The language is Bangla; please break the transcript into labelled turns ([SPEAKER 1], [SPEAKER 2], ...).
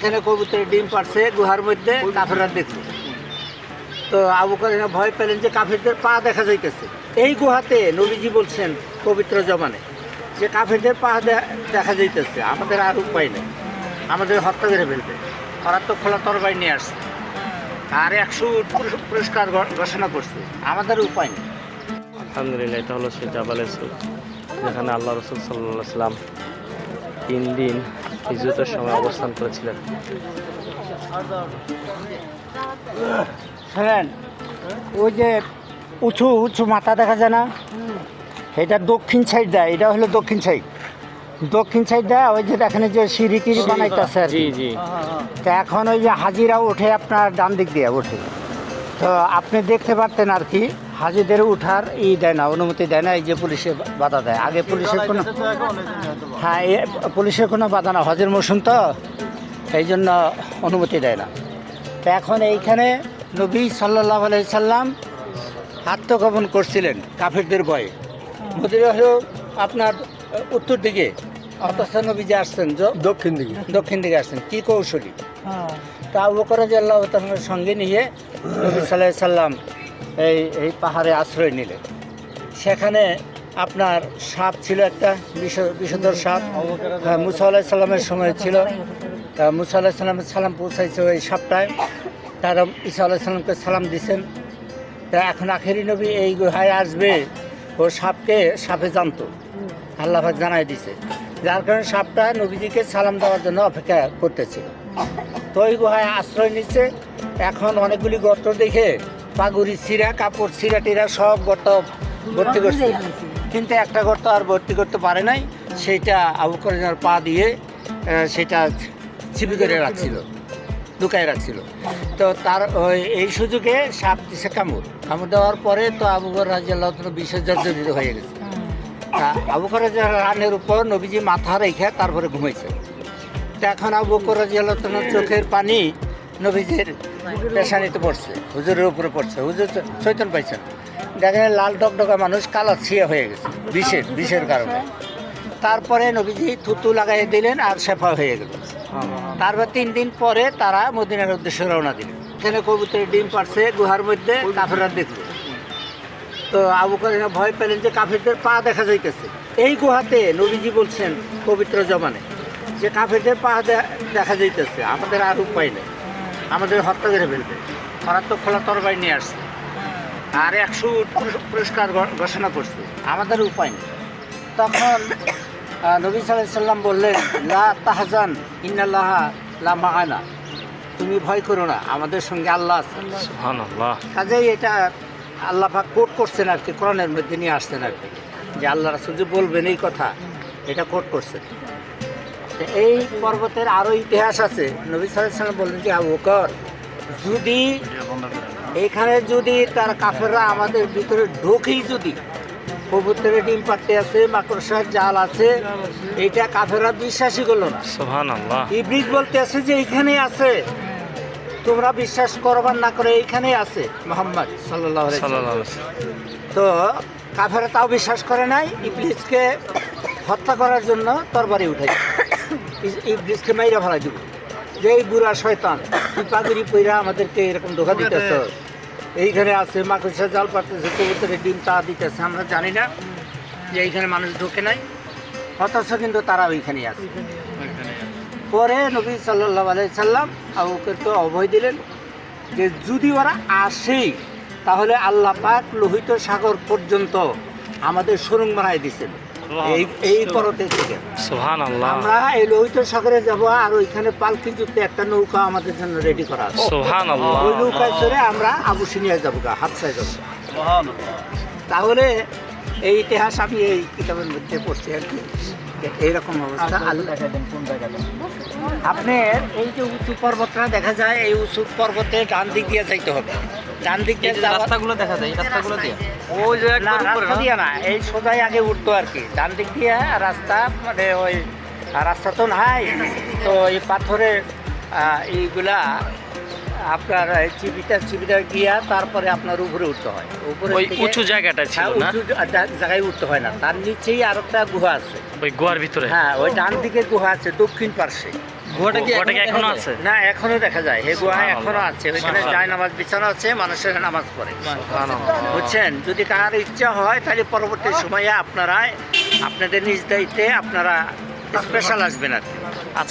[SPEAKER 1] এখানে কবুতরের ডিম পাড়ছে গুহার মধ্যে, কাফেররা দেখছে। তো আবু বকর ভয় পেলেন যে কাফেরদের পা দেখা যাইতেছে। এই গুহাতে নবীজি বলছেন পবিত্র জমানে যে কাফেরদের পা দেখা যাইতেছে, আমাদের আর উপায় নেই, আমাদের হত্যা করে ফেলবে। ওরা তো খোলা তরবারি নিয়ে আসছে আর 100 পুরস্কার ঘোষণা করছে, আমাদের উপায় নেই।
[SPEAKER 2] আলহামদুলিল্লাহ, এটা হলো সেই জাবালে সুদ, যেখানে আল্লাহ রসুল সাল্লাল্লাহু আলাইহি সাল্লাম 3 দিন হিজরতের সময় অবস্থান করেছিলেন।
[SPEAKER 1] শোনেন, ওই যে উঁচু উঁচু মাথা দেখা যায় না, এটা দক্ষিণ সাইড দেয়, এটা হলো দক্ষিণ সাইড। দক্ষিণ সাইড দেয় ওই যে এখানে যে সিঁড়ি টিড়ি বানাইতেছে আর
[SPEAKER 2] জি
[SPEAKER 1] কি।
[SPEAKER 2] জি।
[SPEAKER 1] তো এখন ওই যে হাজিরা ওঠে আপনার ডান দিক দিয়ে ওঠে, তো আপনি দেখতে পারতেন আর কি হাজিদের উঠার দেয় না, অনুমতি দেয় না। এই যে পুলিশে বাধা দেয়, আগে পুলিশের কোনো, হ্যাঁ পুলিশের কোনো বাধা না, হজের মৌসুম তো এই জন্য অনুমতি দেয় না। তো এখন এইখানে নবী সাল্লাল্লাহু আলাইহি সাল্লাম আত্মগোপন করছিলেন কাফেরদের ভয়ে। মদিনা হলো আপনার উত্তর দিকে, অথচ নবী যে আসছেন দক্ষিণ দিকে আসছেন। কি কৌশলী! তা আবু বকর রাদিয়াল্লাহু তাআলার সঙ্গে নিয়ে নবী সাল্লাল্লাহু আলাইহি সাল্লাম এই পাহাড়ে আশ্রয় নিলেন। সেখানে আপনার সাপ ছিল, একটা বিষধর সাপ। মুসা আলাইহিস সালামের সময় ছিল, মুসা আলাইহিস সালামের সালাম পৌঁছাইছে ওই সাপটায়। তারা ঈসা আলাইহিস সালামকে সালাম দিছেন। তা এখন আখেরি নবী এই গুহায় আসবে, ও সাপে জানতো, আল্লাহ পাক জানাই দিছে, যার কারণে সাপটা নবীজিকে সালাম দেওয়ার জন্য অপেক্ষা করতেছিল। তো ওই গুহায় আশ্রয় নিচ্ছে। এখন অনেকগুলি গর্ত দেখে পাগুড়ি ছিঁড়া, কাপড় ছিঁড়া টিরা সব গর্ত ভর্তি করছে, কিন্তু একটা গর্ত আর ভর্তি করতে পারে নাই। সেইটা আবু বকরের পা দিয়ে সেটা চিপি করে রাখছিল, লুকায় রাখছিল। তো তার এই সুযোগে সাপ দিছে কামড় দেওয়ার পরে তো আবু বকর রাদিয়াল্লাহু তাআলা বিশেষ জর্জরিত হয়ে গেছে। আবু বকর রানের উপর নবীজি মাথা রেখে তারপরে ঘুমাইছে। তো এখন আবু বকর রাদিয়াল্লাহু তাআলার চোখের পানি নবীজির পেশানিতে পড়ছে, হুজুরের উপরে পড়ছে। হুজুর চৈতন্য পাইছেন, দেখেন লাল টকটকা মানুষ কালা ছিয়া হয়ে গেছে বিষের কারণে। তারপরে নবীজি থুতু লাগাই দিলেন আর শেফা হয়ে গেল। তারপর 3 দিন পরে তারা মদিনার উদ্দেশ্যে রওনা দিলেন। এখানে কবুতরের ডিম পাড়ছে গুহার মধ্যে, কাফেররা দেখলো। তো আবু বকর ভয় পেলেন যে কাফেরদের পা দেখা যাইতেছে। এই গুহাতে নবীজি বলছেন পবিত্র জমানে যে কাফেরদের পা দেখা যাইতেছে, আমাদের আর উপায় নেই, আমাদের হত্যা করে ফেলবে। ওরা তো খোলা তরবারি নিয়ে আসছে আর 100 পুরস্কার ঘোষণা করছে, আমাদের উপায় নেই। তখন নবী সাল্লাল্লাহু আলাইহি সাল্লাম বললেন, লা তাহজান ইন্নাল্লাহা লা মা'ানা, তুমি ভয় করো না, আমাদের সঙ্গে আল্লাহ আছেন।
[SPEAKER 2] সুবহানাল্লাহ।
[SPEAKER 1] কাজেই এটা আল্লাহ পাক কোট করছেন আর কি, কোরআনের মধ্যে নিয়ে আসছেন আর কি, যে আল্লাহ রাসূল যে বলবেন এই কথা, এটা কোট করছেন। এই পর্বতের আরও ইতিহাস আছে। নবী সাল্লাল্লাহু আলাইহি সাল্লাম বললেন যে আবু বকর, যদি এইখানে যদি তার কাফেররা আমাদের ভিতরে ঢোকেই, যদি কবুতরের ডিম পাড়তে আছে, মাকড়সার জাল আছে, এইটা কাফেররা বিশ্বাসই করলো না।
[SPEAKER 2] সুবহানাল্লাহ।
[SPEAKER 1] ইবলিস বলতে আছে যে এইখানেই আছে, তোমরা বিশ্বাস করবার না করে এইখানেই আছে মুহাম্মদ সাল্লাল্লাহু আলাইহি ওয়াসাল্লাম। তো কাফেররা তাও বিশ্বাস করে নাই, ইবলিসকে হত্যা করার জন্য তরবারি উঠাইছে, ইবলিসকে মাইরা ফেলাই দিব, যে এই বুড়া শয়তান, তুই পাগড়ি পইরা আমাদেরকে এরকম ধোকা দিতেছ, এইখানে আছে মাকড়সার জাল পাড়তেছে, কবুতরের ডিম তা দিতেছে, আমরা জানি না যে এইখানে মানুষ ঢোকে নাই, অথচ কিন্তু তারা ওইখানেই আছে। পরে নবী সাল্লাল্লাহু আলাইহি সাল্লাম আবু বকরকে অভয় দিলেন যে যদি ওরা আসেই তাহলে আল্লাহ পাক লোহিত সাগর পর্যন্ত আমাদের সুড়ঙ্গ বানায় দিয়েছেন এই পর্বতে থেকে।
[SPEAKER 2] সুবহানাল্লাহ।
[SPEAKER 1] আমরা এই লোহিত সাগরে যাব, আর ওইখানে পালকি যুক্ত একটা নৌকা আমাদের জন্য রেডি করা আছে।
[SPEAKER 2] সুবহানাল্লাহ।
[SPEAKER 1] ওই নৌকায় চড়ে আমরা আবুসিনিয়া যাবো, হাবসায় যাবো। তাহলে এই ইতিহাস আমি এই কিতাবের মধ্যে পড়ছি আর কি, এইরকম অবস্থা। আপনার এই যে উঁচু পর্বতটা দেখা যায়, এই উঁচু পর্বতে ডান দিক দিয়ে যাইতে হবে। ডান দিক দিয়ে
[SPEAKER 2] রাস্তাগুলো দেখা যায়, রাস্তাগুলো দিয়ে
[SPEAKER 1] ওই যে রাস্তা দিয়ে না, এই সোজাই আগে উঠতো আর কি, ডান দিক দিয়ে রাস্তা, মানে ওই রাস্তা তো নাই, তো এই পাথরের এইগুলা আপনার চিবিটা গিয়া তারপরে আপনার উপরে উঠতে হয়, উপরে
[SPEAKER 2] উঁচু জায়গাটা ছিল না,
[SPEAKER 1] উঁচু জায়গায় উঠতে হয় না, তার নিচেই আর একটা গুহা আছে,
[SPEAKER 2] ওই গুহার ভিতরে।
[SPEAKER 1] হ্যাঁ, ওই ডান দিকে গুহা আছে দক্ষিণ পার্শ্বে,
[SPEAKER 3] গুহাটা কি
[SPEAKER 2] গুহাটা কি এখনো আছে?
[SPEAKER 1] না এখনো দেখা যায় এই গুহা
[SPEAKER 2] সুবহানাল্লাহ।
[SPEAKER 1] এখনো আছে, ওইখানে যায় নামাজ বিছানো আছে, মানুষের নামাজ পড়ে।
[SPEAKER 2] সুবহানাল্লাহ।
[SPEAKER 1] বুঝছেন, যদি কার ইচ্ছা হয় তাহলে পরবর্তী সময়ে আপনারা আপনাদের নিজ দায়িত্বে আপনারা স্পেশাল আসবেন আর কি।
[SPEAKER 2] আচ্ছা